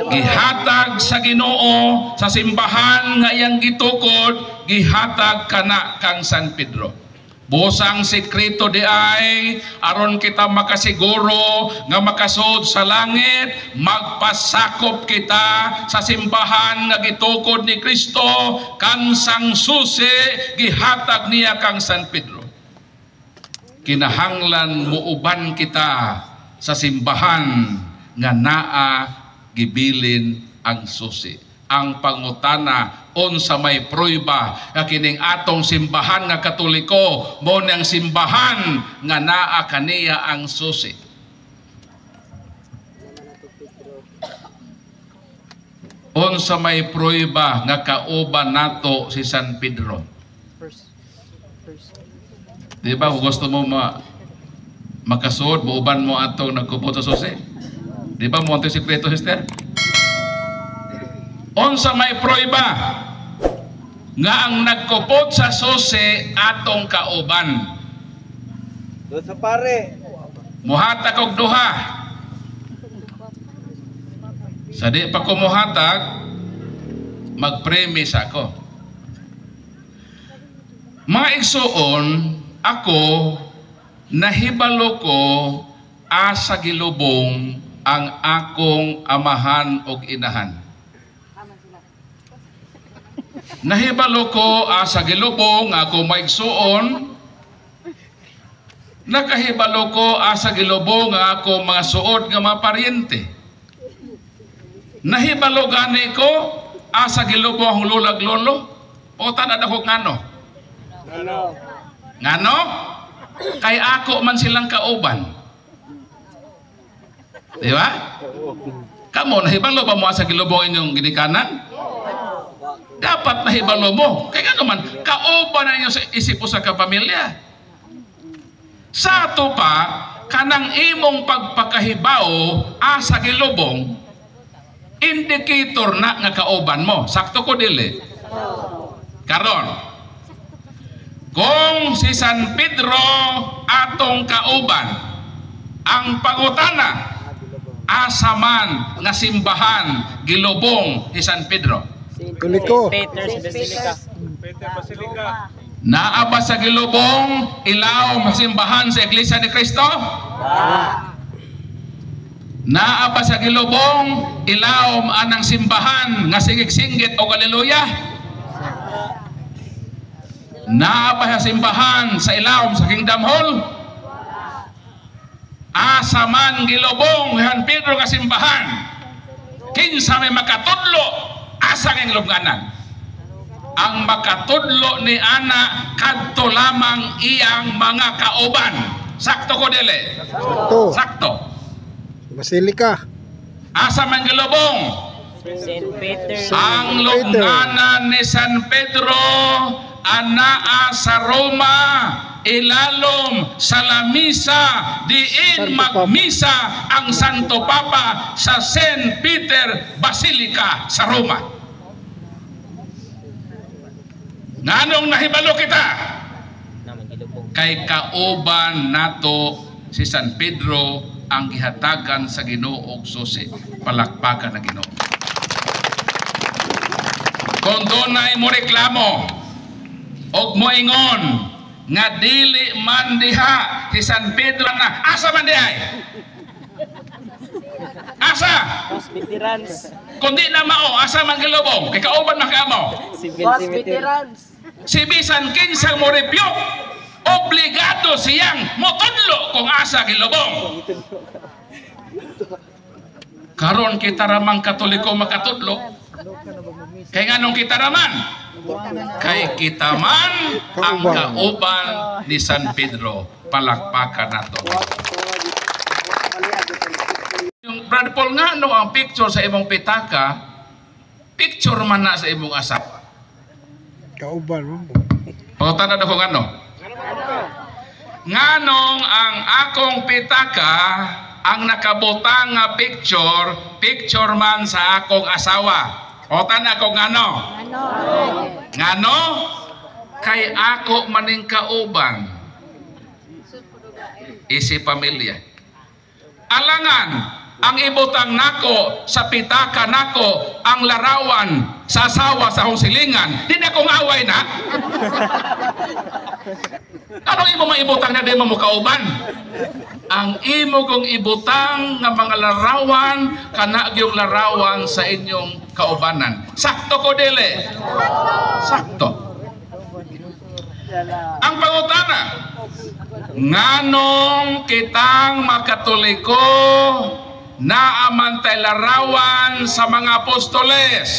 Speaker 2: Gihatag sa Ginoo sa simbahan nga iyang gitukod, gihatag kana kang San Pedro. Busang sekreto di ay aron kita makasiguro nga makasud sa langit, magpasakop kita sa simbahan nga gitukod ni Kristo, kansang susi gihatag niya kang San Pedro. Kinahanglan muuban kita sa simbahan nga naa gibilin ang susi. Ang pangutana, unsa may prueba nga kining atong simbahan nga Katoliko mo nang simbahan nga naa kaniya ang susi. Unsa may prueba nga kauban nato si San Pedro? Di ba kung gusto mo makasuod, buuban mo atong nagkupot sa susi? Di ba mo ang sikreto, sister? Unsa may prueba nga ang nagkupot sa susi atong kauban?
Speaker 6: Doon sa pare.
Speaker 2: Muhatag og duha. Sa di pa ko muhatag, mag-premise ako. Mga igsuon, ako nahibalo ko asa gilubong ang akong amahan og inahan. Nahibalo ko asa gilubong ako maigsuon. Nakahibalo ko asa gilubong ako mga suod nga mga paryente. Nahibalo gani ko asa gilubong ang lulag lolo. Puta na dako ngano. Ngano? kay ako man silang kauban. Di ba? Kamo, nahibalo ba mo sa kilubong inyong ginikanan? Dapat nahibalo mo. Kaya nga naman, kauban na inyo sa isip sa kapamilya. Sa ato pa, kanang imong pagpakahibaw asa kilubong, indicator na nga kauban mo. Sakto ko dili. Karon, kung si San Pedro atong kauban, ang pangutana, asa man nga simbahan gilubong ni San Pedro?
Speaker 3: Tuliko.
Speaker 4: Peter's Basilica.
Speaker 2: Naa ba sa gilubong ilaw nga simbahan sa Iglesia ni Cristo? Naa ba sa gilubong ilaw anang simbahan nga sigig-singgit o haleluya? Naa ba sa simbahan sa ilaw sa Kingdom Hall? Asa man gilubong San Pedro nga simbahan, kinsa may makatudlo asa nga lubnganan? Ang makatudlo ni ana kadto lamang iyang mga kauban. Sakto ko dili?
Speaker 3: Sakto.
Speaker 2: Sakto.
Speaker 3: Basilica.
Speaker 2: Asa man gilubong?
Speaker 4: St. Peter.
Speaker 2: Ang lubnganan ni San Pedro anaa sa Roma, ilalom sa lamisa, diin magmisa ang Santo Papa sa St. Peter Basilica sa Roma. Nganong nahibalo kita?
Speaker 4: Naman gilubong.
Speaker 2: Kay kauban nato si San Pedro ang gihatagan sa Ginoo og susi. Palakpakan na Ginoo. Kung dunay mo reklamo og moingon nga dili man diha si San Pedro na asa man dihay? Asa?
Speaker 4: Veterans.
Speaker 2: Kundi na mao asa man gilubong kay kauban makamo.
Speaker 4: Civil Cemetery.
Speaker 2: Si bisan kinsa mo rebuke, obligado siyang motudlo kung asa gilubong. Karon kita ramang Katoliko makatudlo. Kay nganong kita raman? Kay kita man ang kauban ni San Pedro. Palakpakan nato. Yung Brother Paul nga no ang picture sa imong pitaka, picture man na sa imong asawa.
Speaker 3: Kauban mo.
Speaker 2: Pangutan na kung ano? Nganong ang akong pitaka ang nakabutang nga picture man sa akong asawa. Pangutan na kung ano? Ngano? Kay ako maning kauban. Isi pamilya. Alangan, ang ibutang nako sa pitaka nako ang larawan sa asawa sa akong silingan, di na kong away na. Anong imo maibutang na di mo kauban? Ang imo kong ibutang nga mga larawan kana gyud larawan sa inyong kaubanan. Sakto ko dili? Sakto. Ang pangutana, nganong kitang makatoliko naamantay larawan sa mga apostoles?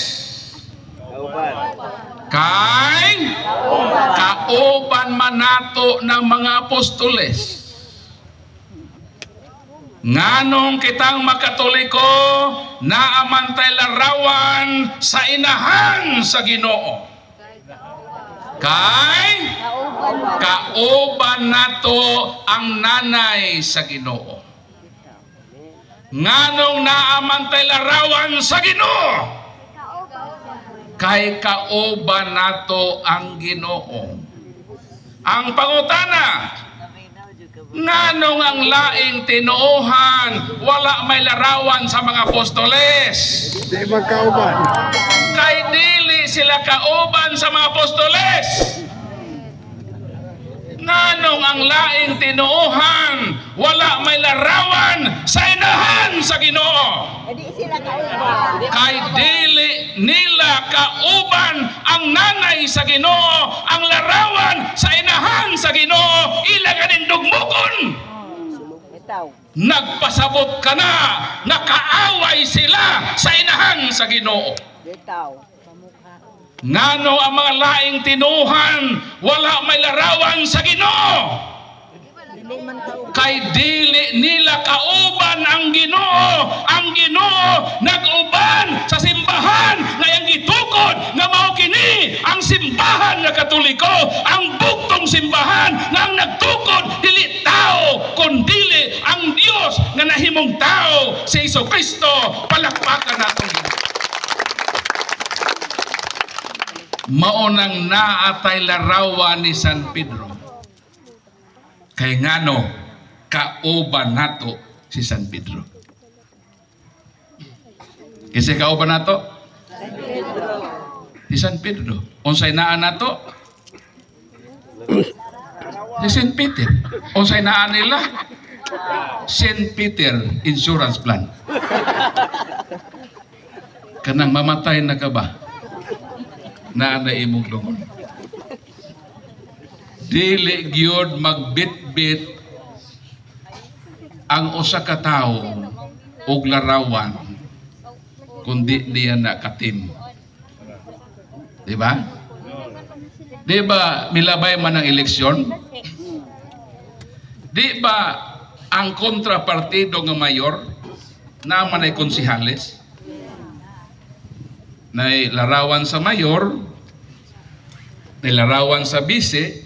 Speaker 2: Kay kauban manato ng mga apostoles. Nganong kitang makatoliko naamantay larawan sa inahan sa Ginoo? Kay kauban nato ang nanay sa Ginoo. Nganong naamantay larawan sa Ginoo? Kay kauban nato ang Ginoo. Ang pangutana, nganong ang laing tinuohan wala may larawan sa mga apostoles?
Speaker 3: Di magkauban.
Speaker 2: Kay dili sila kauban sa mga apostoles. Nganong ang laing tinuohan wala may larawan sa inahan sa Ginoo? Kay dili nila kauban ang nanay sa Ginoo, ang larawan sa inahan sa Ginoo, ila ganin dugmukon. Nagpasabot ka na, nakaaway sila sa inahan sa Ginoo. Ngano ang mga laing tinuhan wala may larawan sa Ginoo? Kay dili nila kauban ang Ginoo. Ang Ginoo nag-uban sa simbahan ngayang gitukod nga mao kini ang simbahan nga Katoliko, ang bugtong simbahan nga ang nagtukod dili tao kundi ang Dios nga nahimong tao si Jesucristo. Palakpakan naton. Maunang naatay larawan ni San Pedro. Kay ngano kauban nato si San Pedro. Kasi kauban nato si San Pedro. Unsay naa nato? Si Saint Peter. Unsay naa nila? Saint Peter insurance plan. Kanang mamatay na ka ba? Na imong lungon. Dili gyud magbitbit ang usa ka tawo og larawan kundi diya na katim. Di ba? Di ba milabay man ang eleksyon? Di ba ang kontrapartido nga mayor naman ay konsihales? Na larawan sa mayor, na larawan sa bise,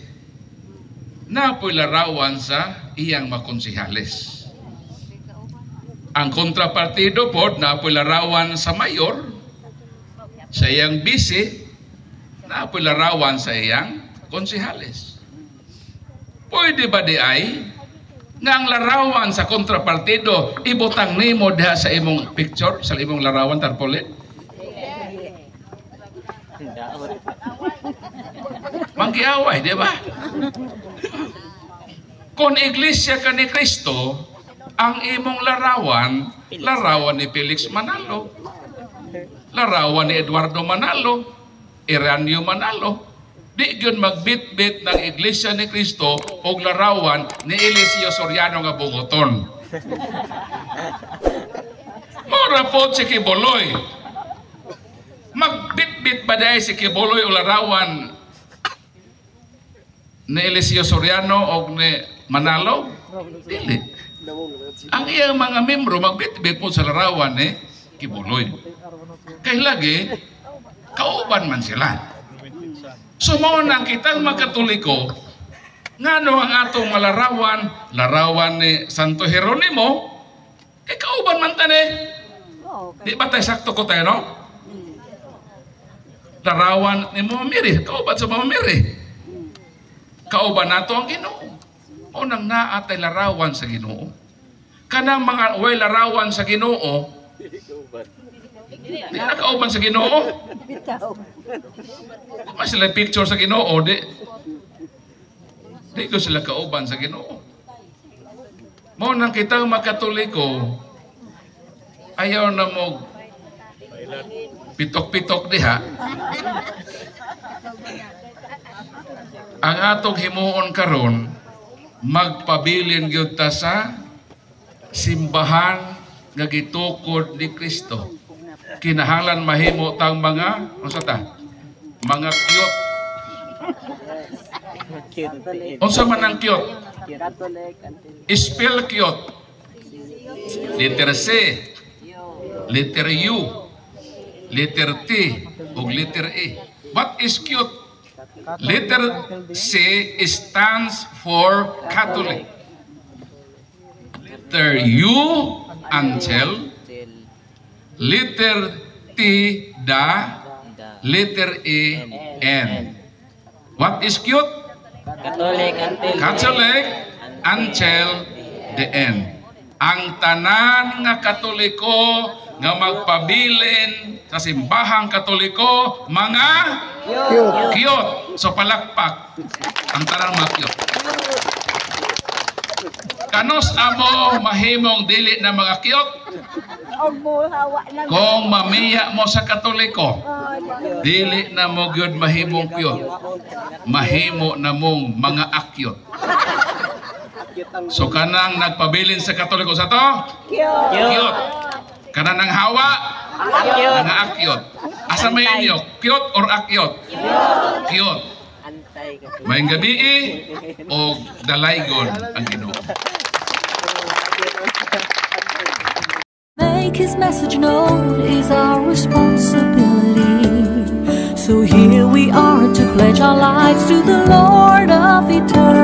Speaker 2: na po larawan sa iyang makonsihales. Ang kontrapartido po na po larawan sa mayor, sa iyang bise, na po larawan sa iyang konsihales. Pwede ba di ay nga ang larawan sa kontrapartido ibutang nimo diha sa imong picture, sa imong larawan tarpaulin? Manggiaway, di ba? Kung iglesia ka ni Kristo, ang imong larawan, larawan ni Felix Manalo, larawan ni Eduardo Manalo, Iranio Manalo, di yun magbit-bit ng iglesia ni Kristo o larawan ni Eliseo Soriano nga bungoton. Mora po si Kibuloy. Magbit-bit ba dahil si Kibuloy o larawan ni Eliseo Soriano o ni Manalo? Dili. Ang iyang mga membro magbit-bit po sa larawan ni Kibuloy. Kaya lagi, kauban man sila. So mao nang kitang magkatoliko, ngano ang atong malarawan, larawan ni Santo Jeronimo, kay kauban man tani. Di ba tayo sakto ko tayo, no? Larawan ni Mama Mary, kauban sa Mama Mary. Kauban nato ang Ginoo. O nang naatay larawan sa Ginoo. Kanang mga way larawan sa Ginoo, di na kauban sa Ginoo. Mas sila picture sa Ginoo, di ko sila kauban sa Ginoo. Mo nang kitang magkatoliko, ayaw na mo pitok-pitok diha. Ang atong himuon karon, magpabilin gyud ta sa simbahan nga gitukod ni Kristo. Kinahanglan mahimo tang mga unsa ta? Mga cute. Unsa man ang cute? Spell cute. Letter C, letter U, letter T, ug letter E. What is cute? Letter C stands for Catholic. Letter U, angel. Letter T, da. Letter E, N. What is cute? Catholic, angel, the N. Ang tanan nga Katoliko nga magpabilin sa simbahang Katoliko, mga cute. So palakpak ang tanan mga cute. Kanos amo mahimong dili na mga cute? Kung mamiya mo sa Katoliko, dili na mo gyud mahimong cute. Mahimo na mong mga akyot. So kanang nagpabilin sa Katoliko sa to? Cute. Kanang nang hawa? Mga akyot. Asa may inyo? Cute or akyot? Cute. Maayong gabi o dalaygon ang Ginoo.
Speaker 7: Make his message known is our responsibility. So here we are to pledge our lives to the Lord of eternity.